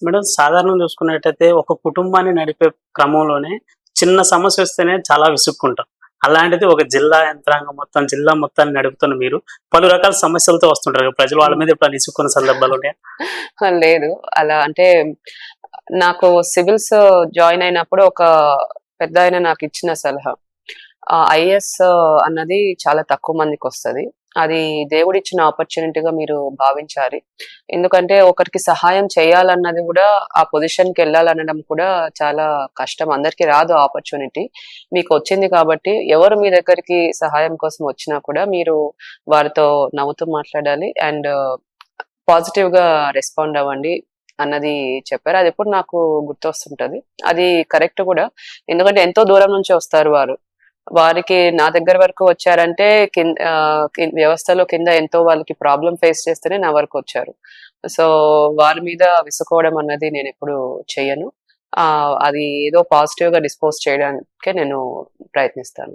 Madam సాధారణంగా చూసుకున్నట్టయితే ఒక కుటుంబాన్ని నడిపే క్రమంలోనే చిన్న సమస్య వస్తేనే చాలా విసుక్కుంటాం. అలాంటిది ఒక జిల్లా యంత్రాంగం మొత్తం, జిల్లా మొత్తాన్ని నడుపుతున్న మీరు పలు రకాల సమస్యలతో వస్తుంటారు కదా! ప్రజలు వాళ్ళ హ్మ్. మీద ఎప్పుడైనా ఇసుక్కున్న సందర్భాలున్నాయా? లేదు. అలా అంటే నాకు సివిల్స్ జాయిన్ అయినప్పుడు ఒక పెద్దాయన నాకిచ్చిన సలహా. ఐఏఎస్ అన్నది చాలా తక్కువ మందికొస్తది. అది దేవుడిచ్చిన ఆపర్చునిటీగా మీరు భావించాలి. ఎందుకంటే ఒకరికి సహాయం చేయాలన్నది గూడా ఆ పొజిషన్‌కెళ్ళాలనడం కూడా చాలా కష్టం. అందరికి రాదు ఆ ఆపర్చునిటీ. మీకొచ్చింది కాబట్టి ఎవరు మీ దగ్గరికి సహాయం కోసం వచ్చినా కూడా మీరు వారితో నవ్వుతూ మాట్లాడాలి. అండ్ పాజిటివ్‌గా రెస్పాండ్ అవ్వండి అన్నది చెప్పారు. అదెప్పుడు నాకు గుర్తొస్తుంటది. అది కరెక్ట్ గూడా. ఎందుకంటే ఎంతో దూరం నుంచి వస్తారు వారు. వారికి నా దగ్గర వరకు వచ్చారంటే వ్యవస్థలో కింద ఎంతో వాళ్ళకి ప్రాబ్లమ్ ఫేస్ చేస్తేనే నా వరకొచ్చారు. సో, వారి మీద విసుక్కోవడం అన్నది నేనెప్పుడు చెయ్యను. అది ఏదో పాజిటివ్‌గా డిస్పోజ్ చేయడానికే నేను ప్రయత్నిస్తాను.